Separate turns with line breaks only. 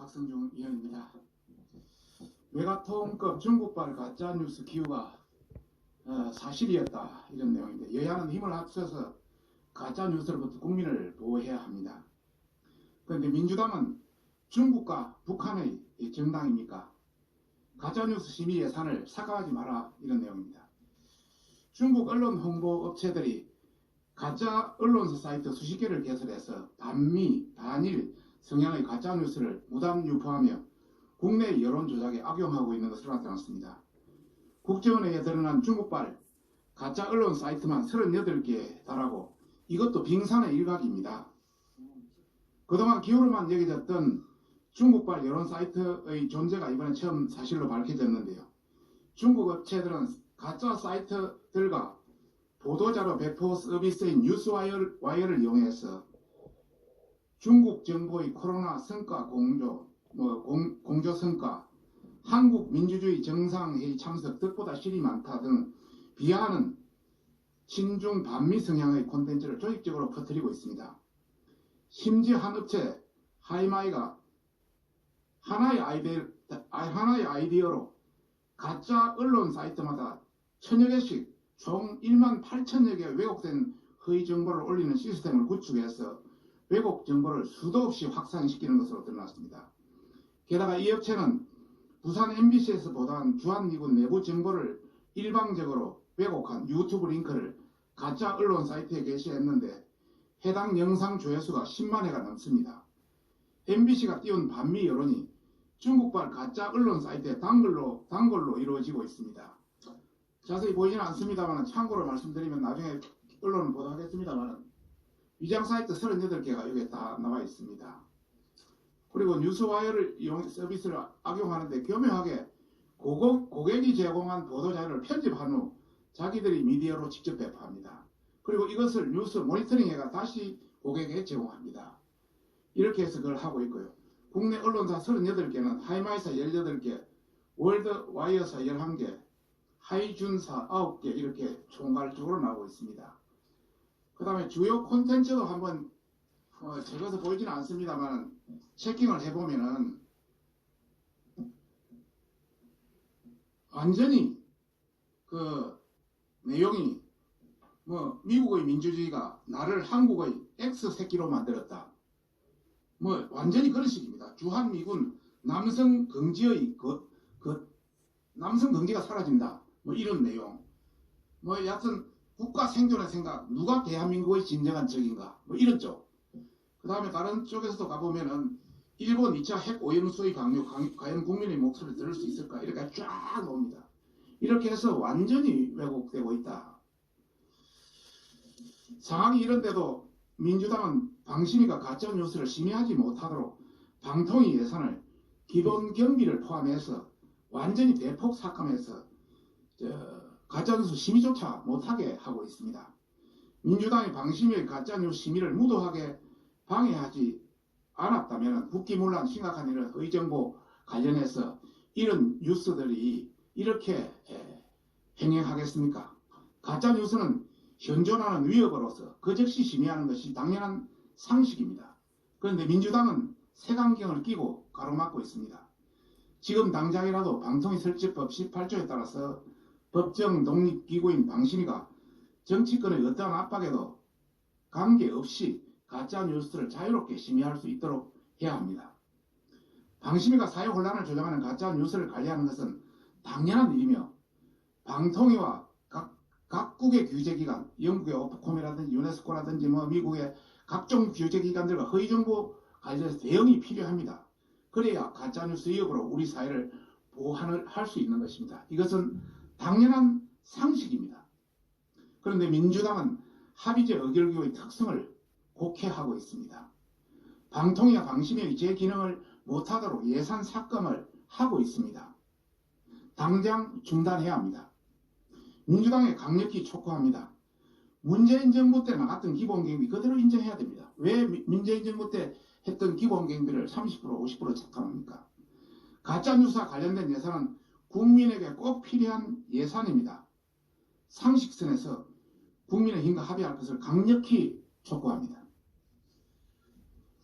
박성중 의원입니다. 메가톤급 중국발 가짜뉴스 기후가 사실이었다, 이런 내용인데, 여야는 힘을 합쳐서 가짜뉴스로부터 국민을 보호해야 합니다. 그런데 민주당은 중국과 북한의 정당입니까? 가짜뉴스 심의 예산을 삭감하지 마라, 이런 내용입니다. 중국 언론 홍보 업체들이 가짜 언론사 사이트 수십 개를 개설해서 반미, 반일 성향의 가짜뉴스를 무단 유포하며 국내 여론 조작에 악용하고 있는 것으로 나타났습니다. 국정원에 드러난 중국발 가짜 언론 사이트만 38개에 달하고 이것도 빙산의 일각입니다. 그동안 기우로만 여겨졌던 중국발 여론 사이트의 존재가 이번에 처음 사실로 밝혀졌는데요. 중국 업체들은 가짜 사이트들과 보도자료 배포 서비스인 뉴스와이어를 이용해서 중국 정부의 코로나 성과 공조 성과, 한국 민주주의 정상회의 참석 덕보다 실이 많다 등 비하하는 친중 반미 성향의 콘텐츠를 조직적으로 퍼뜨리고 있습니다. 심지어 한 업체 하이마이가 하나의 아이디어로 가짜 언론 사이트마다 1000여 개씩 총 18,000여 개 왜곡된 허위 정보를 올리는 시스템을 구축해서 왜곡 정보를 수도 없이 확산시키는 것으로 드러났습니다. 게다가 이 업체는 부산 MBC에서 보도한 주한미군 내부 정보를 일방적으로 왜곡한 유튜브 링크를 가짜 언론 사이트에 게시했는데 해당 영상 조회수가 10만 회가 넘습니다. MBC가 띄운 반미 여론이 중국발 가짜 언론 사이트의 단골로 이루어지고 있습니다. 자세히 보이지는 않습니다만 참고로 말씀드리면 나중에 언론을 보도하겠습니다만 위장 사이트 38개가 여기에 다 나와 있습니다. 그리고 뉴스와이어를 이용 서비스를 악용하는데 교묘하게 고객이 제공한 보도자료를 편집한 후 자기들이 미디어로 직접 배포합니다. 그리고 이것을 뉴스 모니터링회가 다시 고객에게 제공합니다. 이렇게 해서 그걸 하고 있고요. 국내 언론사 38개는 하이마이사 18개, 월드와이어사 11개, 하이준사 9개 이렇게 총괄적으로 나오고 있습니다. 그 다음에 주요 콘텐츠도 한번 적어서 보이지는 않습니다만 체킹을 해보면은 완전히 그 내용이 미국의 민주주의가 나를 한국의 X새끼로 만들었다, 완전히 그런 식입니다. 주한미군 남성 경지의 남성 경지가 사라진다, 이런 내용. 여하튼 국가 생존의 생각, 누가 대한민국의 진정한 적인가, 이런 쪽. 그 다음에 다른 쪽에서도 가보면은 일본 2차 핵 오염수의 강요, 과연 국민의 목소리를 들을 수 있을까, 이렇게 쫙 나옵니다. 이렇게 해서 완전히 왜곡되고 있다. 상황이 이런데도 민주당은 방심위가 가짜뉴스를 심의하지 못하도록 방통위 예산을 기본 경비를 포함해서 완전히 대폭 삭감해서 가짜뉴스 심의조차 못하게 하고 있습니다. 민주당이 방심위의 가짜뉴스 심의를 무도하게 방해하지 않았다면 국기문란 심각한 이런 의정보 관련해서 이런 뉴스들이 이렇게 행행하겠습니까? 가짜뉴스는 현존하는 위협으로서 그 즉시 심의하는 것이 당연한 상식입니다. 그런데 민주당은 색안경을 끼고 가로막고 있습니다. 지금 당장이라도 방통위 설치법 18조에 따라서 법정 독립기구인 방심위가 정치권의 어떠한 압박에도 관계없이 가짜뉴스를 자유롭게 심의할 수 있도록 해야 합니다. 방심위가 사회 혼란을 조장하는 가짜뉴스를 관리하는 것은 당연한 일이며 방통위와 각국의 규제기관, 영국의 오프콤이라든지 유네스코라든지 미국의 각종 규제기관들과 허위정보 관련해서 대응이 필요합니다. 그래야 가짜뉴스 위협으로 우리 사회를 보호할 수 있는 것입니다. 이것은 당연한 상식입니다. 그런데 민주당은 합의제 의결기구의 특성을 곡해하고 있습니다. 방통위와 방심위의 제 기능을 못하도록 예산 삭감을 하고 있습니다. 당장 중단해야 합니다. 민주당에 강력히 촉구합니다. 문재인 정부 때 나갔던 기본경비 그대로 인정해야 됩니다. 왜 문재인 정부 때 했던 기본경비를 30% 50% 삭감합니까? 가짜뉴스와 관련된 예산은 국민에게 꼭 필요한 예산입니다. 상식선에서 국민의 힘과 합의할 것을 강력히 촉구합니다.